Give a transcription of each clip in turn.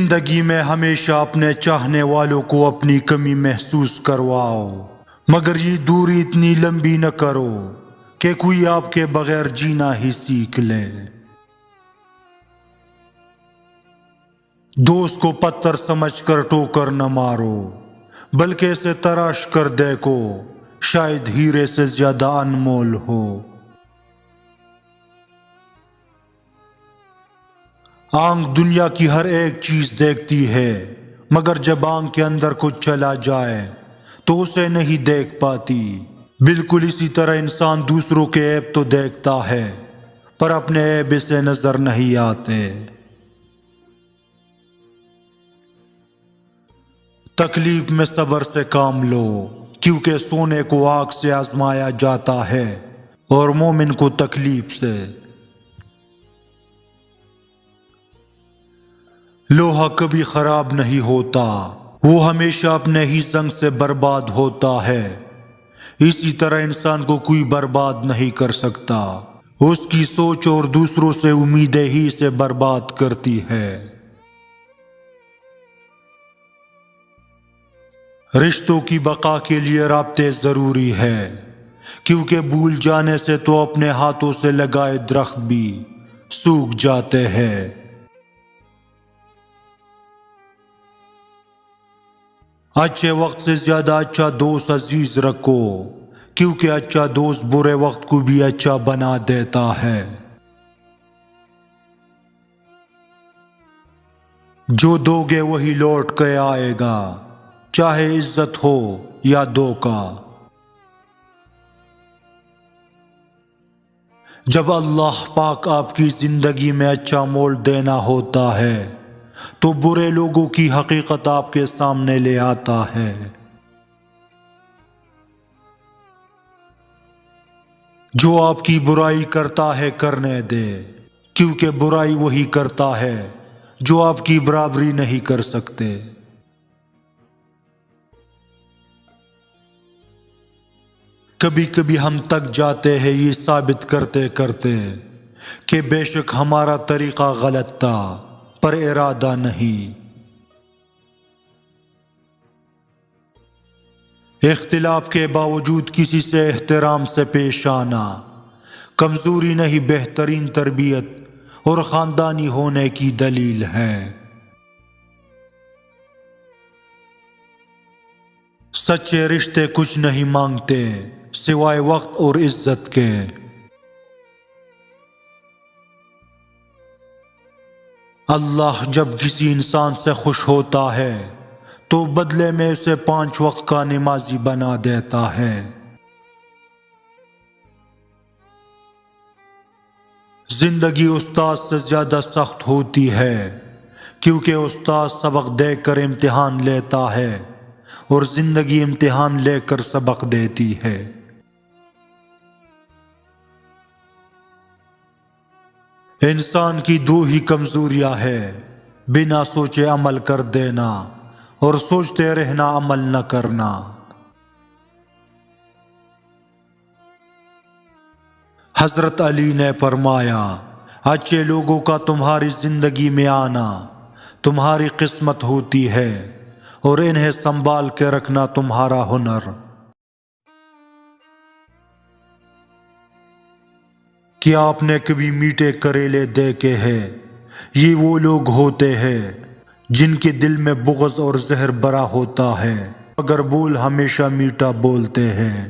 زندگی میں ہمیشہ اپنے چاہنے والوں کو اپنی کمی محسوس کرواؤ، مگر یہ دوری اتنی لمبی نہ کرو کہ کوئی آپ کے بغیر جینا ہی سیکھ لے۔ دوست کو پتھر سمجھ کر ٹوکر نہ مارو، بلکہ اسے تراش کر دیکھو، شاید ہیرے سے زیادہ انمول ہو۔ آنکھ دنیا کی ہر ایک چیز دیکھتی ہے، مگر جب آنکھ کے اندر کچھ چلا جائے تو اسے نہیں دیکھ پاتی۔ بالکل اسی طرح انسان دوسروں کے عیب تو دیکھتا ہے، پر اپنے عیب اسے نظر نہیں آتے۔ تکلیف میں صبر سے کام لو، کیونکہ سونے کو آگ سے آزمایا جاتا ہے اور مومن کو تکلیف سے۔ لوہا کبھی خراب نہیں ہوتا، وہ ہمیشہ اپنے ہی زنگ سے برباد ہوتا ہے۔ اسی طرح انسان کو کوئی برباد نہیں کر سکتا، اس کی سوچ اور دوسروں سے امیدیں ہی اسے برباد کرتی ہے۔ رشتوں کی بقا کے لیے رابطے ضروری ہے، کیونکہ بھول جانے سے تو اپنے ہاتھوں سے لگائے درخت بھی سوکھ جاتے ہیں۔ اچھے وقت سے زیادہ اچھا دوست عزیز رکھو، کیونکہ اچھا دوست برے وقت کو بھی اچھا بنا دیتا ہے۔ جو دو گے وہی لوٹ کے آئے گا، چاہے عزت ہو یا دھوکہ۔ جب اللہ پاک آپ کی زندگی میں اچھا مول دینا ہوتا ہے تو برے لوگوں کی حقیقت آپ کے سامنے لے آتا ہے۔ جو آپ کی برائی کرتا ہے کرنے دے، کیونکہ برائی وہی کرتا ہے جو آپ کی برابری نہیں کر سکتے۔ کبھی کبھی ہم تک جاتے ہیں یہ ثابت کرتے کرتے کہ بے شک ہمارا طریقہ غلط تھا، پر ارادہ نہیں۔ اختلاف کے باوجود کسی سے احترام سے پیش آنا کمزوری نہیں، بہترین تربیت اور خاندانی ہونے کی دلیل ہے۔ سچے رشتے کچھ نہیں مانگتے سوائے وقت اور عزت کے۔ اللہ جب کسی انسان سے خوش ہوتا ہے تو بدلے میں اسے 5 وقت کا نمازی بنا دیتا ہے۔ زندگی استاد سے زیادہ سخت ہوتی ہے، کیونکہ استاد سبق دے کر امتحان لیتا ہے اور زندگی امتحان لے کر سبق دیتی ہے۔ انسان کی 2 ہی کمزوریاں ہیں، بنا سوچے عمل کر دینا اور سوچتے رہنا عمل نہ کرنا۔ حضرت علی نے فرمایا، اچھے لوگوں کا تمہاری زندگی میں آنا تمہاری قسمت ہوتی ہے اور انہیں سنبھال کے رکھنا تمہارا ہنر۔ کیا آپ نے کبھی میٹھے کریلے دیکھے ہیں؟ یہ وہ لوگ ہوتے ہیں جن کے دل میں بغض اور زہر بھرا ہوتا ہے، مگر بول ہمیشہ میٹھا بولتے ہیں۔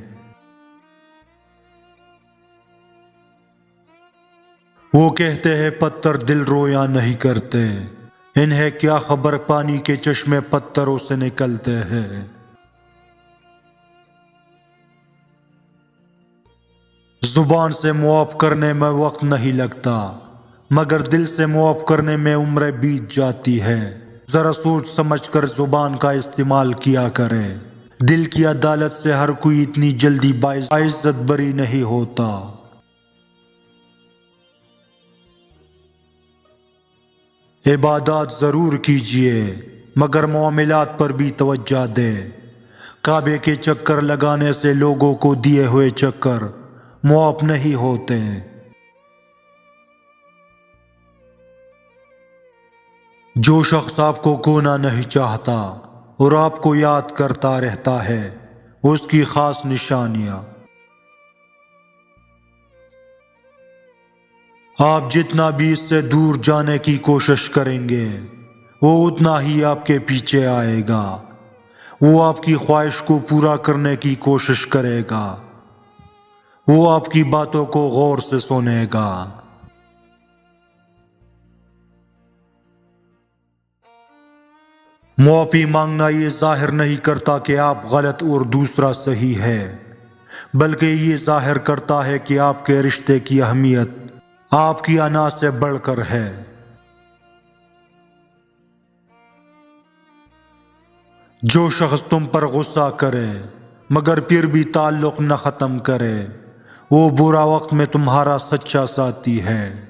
وہ کہتے ہیں پتھر دل رویا نہیں کرتے، انہیں کیا خبر پانی کے چشمے پتھروں سے نکلتے ہیں۔ زبان سے معاف کرنے میں وقت نہیں لگتا، مگر دل سے معاف کرنے میں عمریں بیت جاتی ہے۔ ذرا سوچ سمجھ کر زبان کا استعمال کیا کرے، دل کی عدالت سے ہر کوئی اتنی جلدی باعزت بری نہیں ہوتا۔ عبادات ضرور کیجئے، مگر معاملات پر بھی توجہ دیں۔ کعبے کے چکر لگانے سے لوگوں کو دیے ہوئے چکر معاف نہیں ہوتے۔ جو شخص آپ کو کھونا نہیں چاہتا اور آپ کو یاد کرتا رہتا ہے، اس کی خاص نشانیاں۔ آپ جتنا بھی اس سے دور جانے کی کوشش کریں گے، وہ اتنا ہی آپ کے پیچھے آئے گا۔ وہ آپ کی خواہش کو پورا کرنے کی کوشش کرے گا۔ وہ آپ کی باتوں کو غور سے سنے گا۔ معافی مانگنا یہ ظاہر نہیں کرتا کہ آپ غلط اور دوسرا صحیح ہے، بلکہ یہ ظاہر کرتا ہے کہ آپ کے رشتے کی اہمیت آپ کی انا سے بڑھ کر ہے۔ جو شخص تم پر غصہ کرے مگر پھر بھی تعلق نہ ختم کرے، وہ برا وقت میں تمہارا سچا ساتھی ہے۔